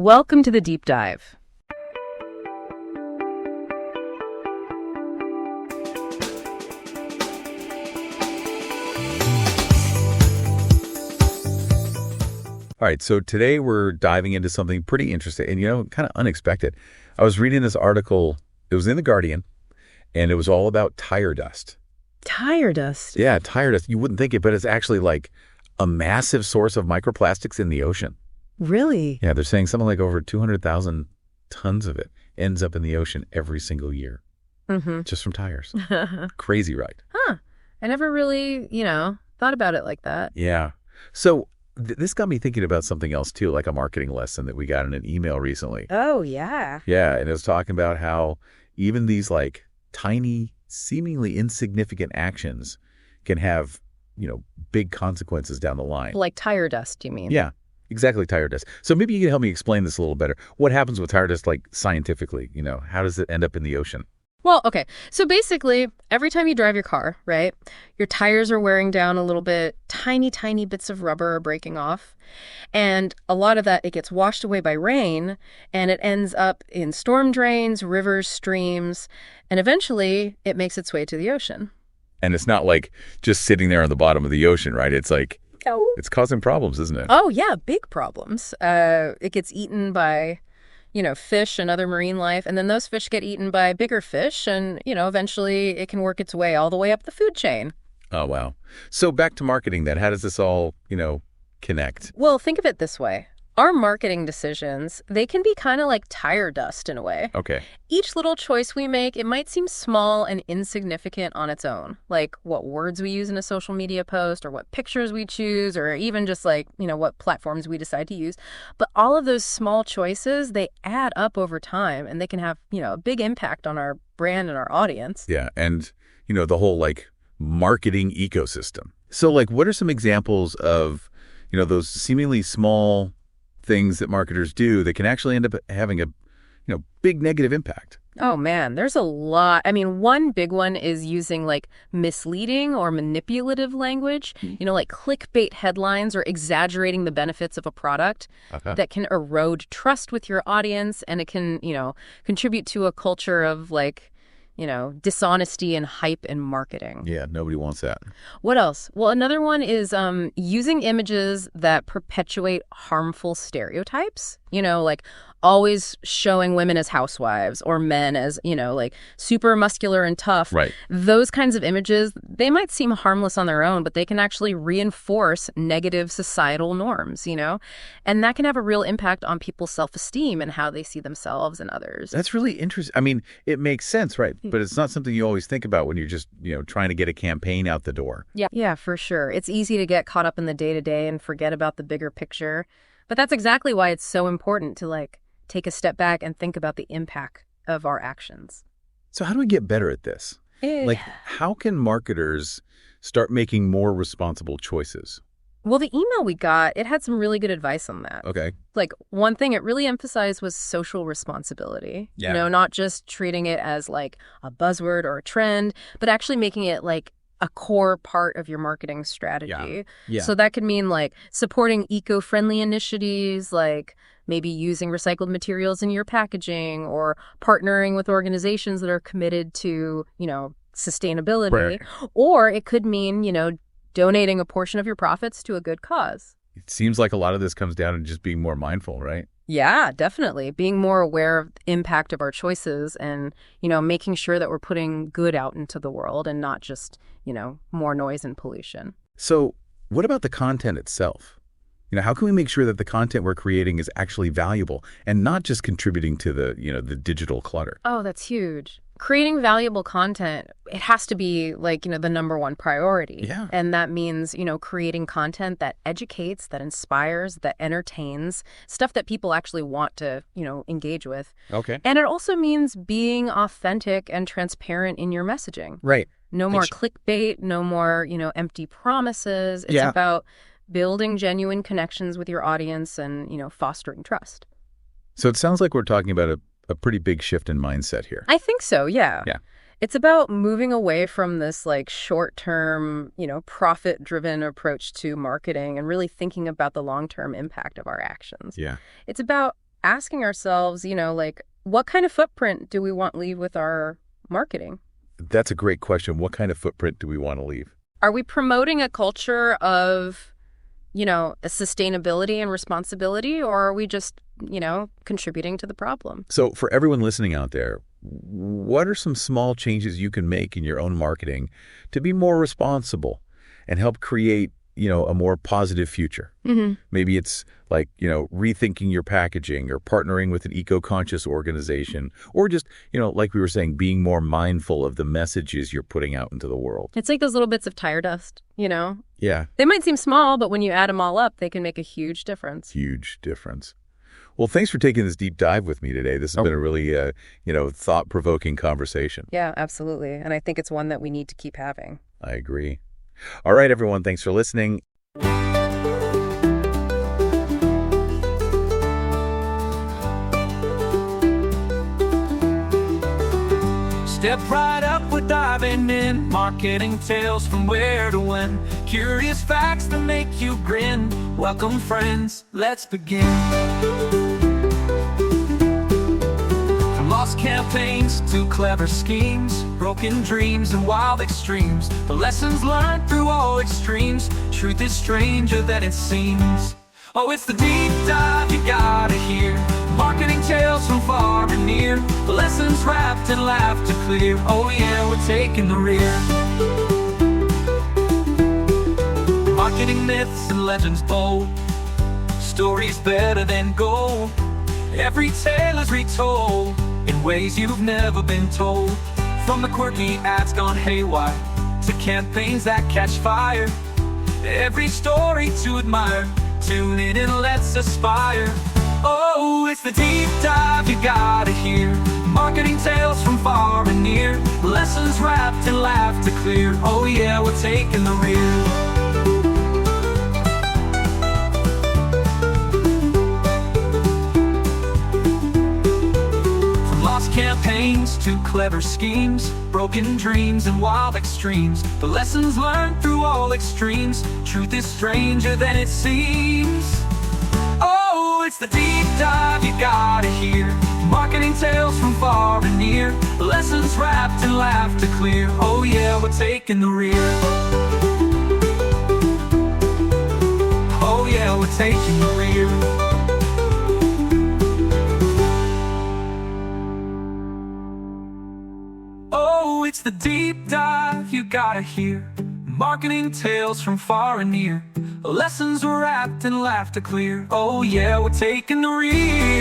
Welcome to the deep dive. All right, so today we're diving into something pretty interesting and, kind of unexpected. I was reading this article, it was in The Guardian, and it was all about tire dust. Tire dust? Yeah, tire dust. You wouldn't think it, but it's actually like a massive source of microplastics in the ocean. Really? Yeah, they're saying something like over 200,000 tons of it ends up in the ocean every single year, just from tires. Crazy, right? Huh. I never really, thought about it like that. Yeah. So this got me thinking about something else, too, like a marketing lesson that we got in an email recently. Oh, yeah. Yeah, and it was talking about how even these like tiny, seemingly insignificant actions can have, big consequences down the line. Like tire dust, you mean? Yeah, exactly, tire dust. So maybe you can help me explain this a little better. What happens with tire dust, like scientifically? How does it end up in the ocean? Well, okay. So basically, every time you drive your car, right, your tires are wearing down a little bit, tiny, tiny bits of rubber are breaking off. And a lot of that, it gets washed away by rain, and it ends up in storm drains, rivers, streams, and eventually it makes its way to the ocean. And it's not like just sitting there on the bottom of the ocean, right? It's like, it's causing problems, isn't it? Oh, yeah, big problems. It gets eaten by fish and other marine life. And then those fish get eaten by bigger fish. And, eventually it can work its way all the way up the food chain. Oh, wow. So back to marketing then. How does this all, connect? Well, think of it this way. Our marketing decisions, they can be kind of like tire dust in a way. Okay. Each little choice we make, it might seem small and insignificant on its own. Like what words we use in a social media post or what pictures we choose or even just like, what platforms we decide to use. But all of those small choices, they add up over time and they can have, a big impact on our brand and our audience. Yeah. And, the whole like marketing ecosystem. So like what are some examples of, those seemingly small things that marketers do that can actually end up having a big negative impact? Oh, man, there's a lot. I mean, one big one is using like misleading or manipulative language, like clickbait headlines or exaggerating the benefits of a product that can erode trust with your audience. And it can, contribute to a culture of like, dishonesty and hype in marketing. Yeah, nobody wants that. What else? Well, another one is using images that perpetuate harmful stereotypes, like always showing women as housewives or men as, like super muscular and tough. Right. Those kinds of images, they might seem harmless on their own, but they can actually reinforce negative societal norms, and that can have a real impact on people's self-esteem and how they see themselves and others. That's really interesting. I mean, it makes sense, right? But it's not something you always think about when you're just, trying to get a campaign out the door. Yeah, for sure. It's easy to get caught up in the day-to-day and forget about the bigger picture. But that's exactly why it's so important to like take a step back and think about the impact of our actions. So how do we get better at this? Like, how can marketers start making more responsible choices? Well, the email we got, it had some really good advice on that. Okay. Like, one thing it really emphasized was social responsibility. Yeah. Not just treating it as like a buzzword or a trend, but actually making it like a core part of your marketing strategy. Yeah. So that could mean like supporting eco-friendly initiatives, like maybe using recycled materials in your packaging or partnering with organizations that are committed to, sustainability. Right. Or it could mean, donating a portion of your profits to a good cause. It seems like a lot of this comes down to just being more mindful, right? Yeah, definitely. Being more aware of the impact of our choices and, making sure that we're putting good out into the world and not just, more noise and pollution. So what about the content itself? How can we make sure that the content we're creating is actually valuable and not just contributing to the, the digital clutter? Oh, that's huge. Creating valuable content, it has to be like, the number one priority. Yeah. And that means, creating content that educates, that inspires, that entertains, stuff that people actually want to, engage with. Okay. And it also means being authentic and transparent in your messaging. Right. No more clickbait, no more, empty promises. It's Yeah. about building genuine connections with your audience and, fostering trust. So it sounds like we're talking about a pretty big shift in mindset here. I think so, yeah. Yeah. It's about moving away from this like short-term, profit-driven approach to marketing and really thinking about the long-term impact of our actions. Yeah. It's about asking ourselves, like, what kind of footprint do we want to leave with our marketing? That's a great question. What kind of footprint do we want to leave? Are we promoting a culture of, a sustainability and responsibility, or are we just, contributing to the problem? So for everyone listening out there, what are some small changes you can make in your own marketing to be more responsible and help create, a more positive future? Maybe it's like, rethinking your packaging or partnering with an eco-conscious organization, or just, like we were saying, being more mindful of the messages you're putting out into the world. It's like those little bits of tire dust, Yeah. They might seem small, but when you add them all up, they can make a huge difference. Huge difference. Well, thanks for taking this deep dive with me today. This has been a really, thought-provoking conversation. Yeah, absolutely. And I think it's one that we need to keep having. I agree. All right, everyone. Thanks for listening. Step right up, we're diving in. Marketing tales from where to when. Curious facts that make you grin. Welcome, friends. Let's begin. From lost campaigns to clever schemes, broken dreams and wild extremes, the lessons learned through all extremes. Truth is stranger than it seems. Oh, it's the deep dive you gotta hear. Marketing tales from far and near, the lessons wrapped in laughter clear. Oh yeah, we're taking the rear. Marketing myths and legends bold, stories better than gold. Every tale is retold in ways you've never been told. From the quirky ads gone haywire to campaigns that catch fire, every story to admire. Tune in and let's aspire. Oh, it's the deep dive you gotta hear. Marketing tales from far and near, lessons wrapped in laughter clear. Oh yeah, we're taking the rear. From lost campaigns to clever schemes, broken dreams and wild extremes, the lessons learned through all extremes. Truth is stranger than it seems. Oh, it's the deep dive you gotta hear. Marketing tales from far and near, lessons wrapped in laughter clear. Oh yeah, we're taking the rear. Oh yeah, we're taking the rear. Oh, it's the deep dive you gotta hear. Marketing tales from far and near, lessons wrapped in laughter clear. Oh yeah, we're taking the rear.